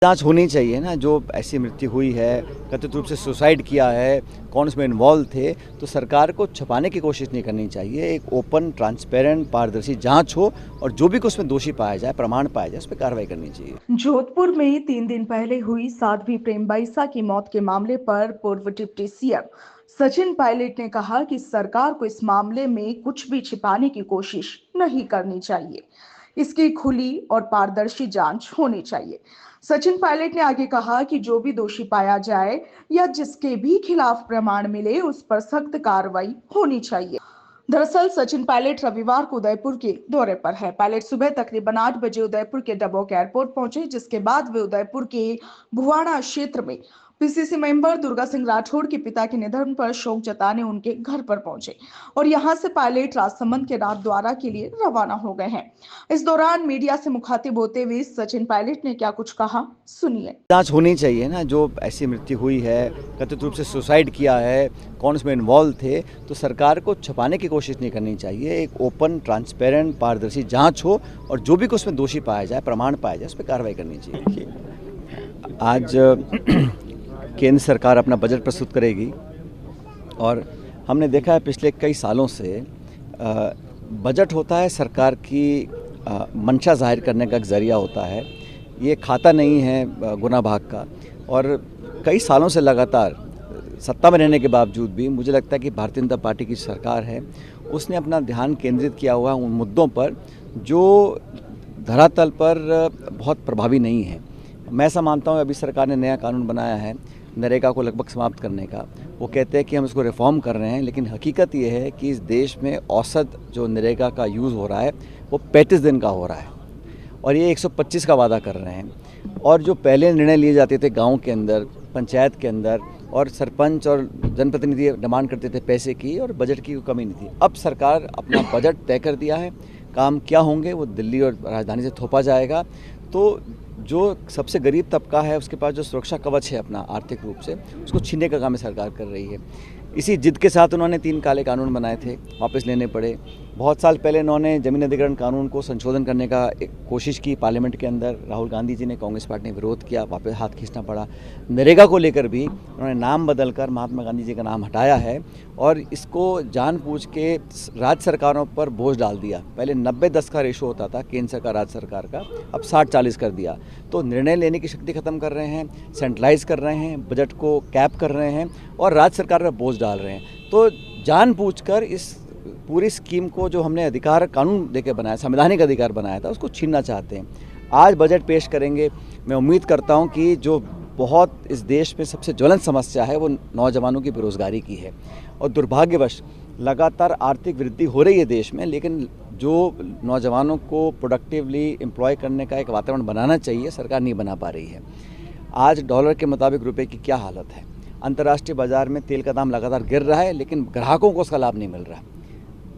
जांच होनी चाहिए ना। जो ऐसी मृत्यु हुई है, कथित रूप से सुसाइड किया है, कौन उसमें इन्वॉल्व थे, तो सरकार को छुपाने की कोशिश नहीं करनी चाहिए। एक ओपन, ट्रांसपेरेंट, पारदर्शी जांच हो और जो भी उसमें दोषी पाया जाए, प्रमाण पाया जाए, उस पर कार्रवाई करनी चाहिए। जोधपुर में 3 दिन पहले हुई साध्वी प्रेमबाईसा की मौत के मामले पर पूर्व डिप्टी सीएम सचिन पायलट ने कहा कि सरकार को इस मामले में कुछ भी छिपाने की कोशिश नहीं करनी चाहिए। इसकी खुली और पारदर्शी जांच होनी चाहिए। सचिन पायलट ने आगे कहा कि जो भी दोषी पाया जाए या जिसके भी खिलाफ प्रमाण मिले उस पर सख्त कार्रवाई होनी चाहिए। दरअसल सचिन पायलट रविवार को उदयपुर के दौरे पर है। पायलट सुबह तकरीबन 8 बजे उदयपुर के डबोक एयरपोर्ट पहुंचे, जिसके बाद वे उदयपुर के भुवाड़ा क्षेत्र में पीसीसी मेंबर दुर्गा सिंह राठौड़ के पिता के निधन पर शोक जताने उनके घर पर पहुंचे और यहां से पायलट राजसमंद के नाथद्वारा के लिए रवाना हो गए हैं। इस दौरान मीडिया से मुखातिब होते हुए सचिन पायलट ने क्या कुछ कहा, सुनिए। जांच होनी चाहिए ना। जो ऐसी मृत्यु हुई है, कथित रूप से सुसाइड किया है, कौन उसमें इन्वॉल्व थे, तो सरकार को छुपाने की कोशिश नहीं करनी चाहिए। एक ओपन, ट्रांसपेरेंट, पारदर्शी जांच हो और जो भी उसमें दोषी पाया जाए, प्रमाण पाया जाए, उस पर कार्रवाई करनी चाहिए। आज केंद्र सरकार अपना बजट प्रस्तुत करेगी और हमने देखा है पिछले कई सालों से बजट होता है सरकार की मंशा जाहिर करने का एक ज़रिया होता है। ये खाता नहीं है गुना भाग का। और कई सालों से लगातार सत्ता में रहने के बावजूद भी मुझे लगता है कि भारतीय जनता पार्टी की सरकार है, उसने अपना ध्यान केंद्रित किया हुआ उन मुद्दों पर जो धरातल पर बहुत प्रभावी नहीं है। मैं ऐसा मानता हूँ अभी सरकार ने नया कानून बनाया है नरेगा को लगभग समाप्त करने का। वो कहते हैं कि हम इसको रिफॉर्म कर रहे हैं, लेकिन हकीकत ये है कि इस देश में औसत जो नरेगा का यूज़ हो रहा है वो 35 दिन का हो रहा है और ये 125 का वादा कर रहे हैं। और जो पहले निर्णय लिए जाते थे गांव के अंदर, पंचायत के अंदर, और सरपंच और जनप्रतिनिधि डिमांड करते थे पैसे की और बजट की कोई कमी नहीं थी। अब सरकार अपना बजट तय कर दिया है, काम क्या होंगे वो दिल्ली और राजधानी से थोपा जाएगा। तो जो सबसे गरीब तबका है उसके पास जो सुरक्षा कवच है अपना आर्थिक रूप से, उसको छीनने का काम सरकार कर रही है। इसी जिद के साथ उन्होंने 3 काले कानून बनाए थे, वापस लेने पड़े। बहुत साल पहले उन्होंने जमीन अधिग्रहण कानून को संशोधन करने का एक कोशिश की पार्लियामेंट के अंदर, राहुल गांधी जी ने, कांग्रेस पार्टी ने विरोध किया, वापस हाथ खींचना पड़ा। नरेगा को लेकर भी उन्होंने नाम बदलकर महात्मा गांधी जी का नाम हटाया है और इसको जानबूझ के राज्य सरकारों पर बोझ डाल दिया। पहले 90-10 का रेशो होता था केंद्र सरकार राज्य सरकार का, अब 60-40 कर दिया। तो निर्णय लेने की शक्ति खत्म कर रहे हैं, सेंट्रलाइज कर रहे हैं, बजट को कैप कर रहे हैं और राज्य सरकार पर बोझ डाल रहे हैं। तो जानबूझकर इस पूरी स्कीम को जो हमने अधिकार कानून देके बनाया, संवैधानिक अधिकार बनाया था, उसको छीनना चाहते हैं। आज बजट पेश करेंगे। मैं उम्मीद करता हूं कि जो बहुत इस देश में सबसे ज्वलंत समस्या है वो नौजवानों की बेरोजगारी की है और दुर्भाग्यवश लगातार आर्थिक वृद्धि हो रही है देश में, लेकिन जो नौजवानों को प्रोडक्टिवली एम्प्लॉय करने का एक वातावरण बनाना चाहिए, सरकार नहीं बना पा रही है। आज डॉलर के मुताबिक रुपए की क्या हालत है। अंतर्राष्ट्रीय बाजार में तेल का दाम लगातार गिर रहा है, लेकिन ग्राहकों को उसका लाभ नहीं मिल रहा।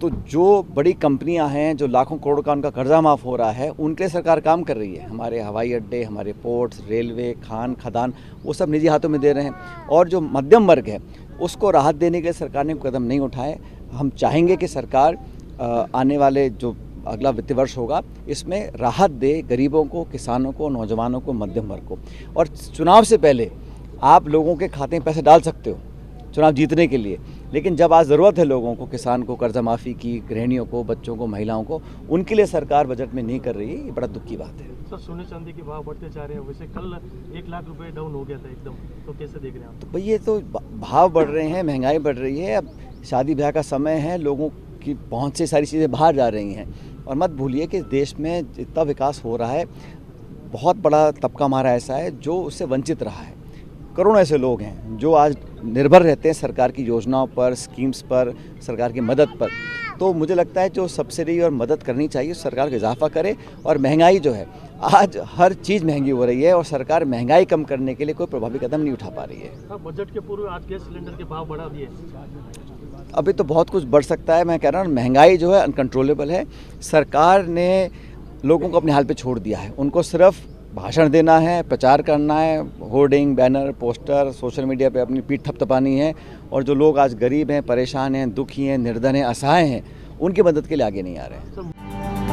तो जो बड़ी कंपनियां हैं, जो लाखों करोड़ का उनका कर्जा माफ़ हो रहा है, उनके लिए सरकार काम कर रही है। हमारे हवाई अड्डे, हमारे पोर्ट्स, रेलवे, खान खदान, वो सब निजी हाथों में दे रहे हैं। और जो मध्यम वर्ग है उसको राहत देने के लिए सरकार ने कदम नहीं उठाए। हम चाहेंगे कि सरकार आने वाले जो अगला वित्तीय वर्ष होगा इसमें राहत दे गरीबों को, किसानों को, नौजवानों को, मध्यम वर्ग को। और चुनाव से पहले आप लोगों के खाते में पैसे डाल सकते हो चुनाव जीतने के लिए, लेकिन जब आज ज़रूरत है लोगों को, किसान को कर्जा माफ़ी की, गृहिणियों को, बच्चों को, महिलाओं को, उनके लिए सरकार बजट में नहीं कर रही है। ये बड़ा दुख की बात है। सर, सोने चांदी के भाव बढ़ते जा रहे हैं, वैसे कल 1 लाख रुपए डाउन हो गया था एकदम, तो कैसे देख रहे हैं आप? तो भाई ये तो भाव बढ़ रहे हैं, महंगाई बढ़ रही है। अब शादी ब्याह का समय है, लोगों की पहुँच से सारी चीज़ें बाहर जा रही हैं। और मत भूलिए कि देश में जितना विकास हो रहा है, बहुत बड़ा तबका हमारा ऐसा है जो उससे वंचित रहा है। करोड़ों ऐसे लोग हैं जो आज निर्भर रहते हैं सरकार की योजनाओं पर, स्कीम्स पर, सरकार की मदद पर। तो मुझे लगता है जो सब्सिडी और मदद करनी चाहिए सरकार को इजाफा करे। और महंगाई जो है, आज हर चीज़ महंगी हो रही है और सरकार महंगाई कम करने के लिए कोई प्रभावी कदम नहीं उठा पा रही है। बजट के पूर्व आज गैस सिलेंडर के भाव बढ़ा दिए। अभी तो बहुत कुछ बढ़ सकता है। मैं कह रहा हूँ महंगाई जो है अनकंट्रोलेबल है। सरकार ने लोगों को अपने हाल पे छोड़ दिया है। उनको सिर्फ भाषण देना है, प्रचार करना है, hoarding, banner, poster, social media पे अपनी पीठ थपथपानी है। और जो लोग आज गरीब हैं, परेशान हैं, दुखी हैं, निर्धन हैं, असहाय हैं, उनकी मदद के लिए आगे नहीं आ रहे हैं।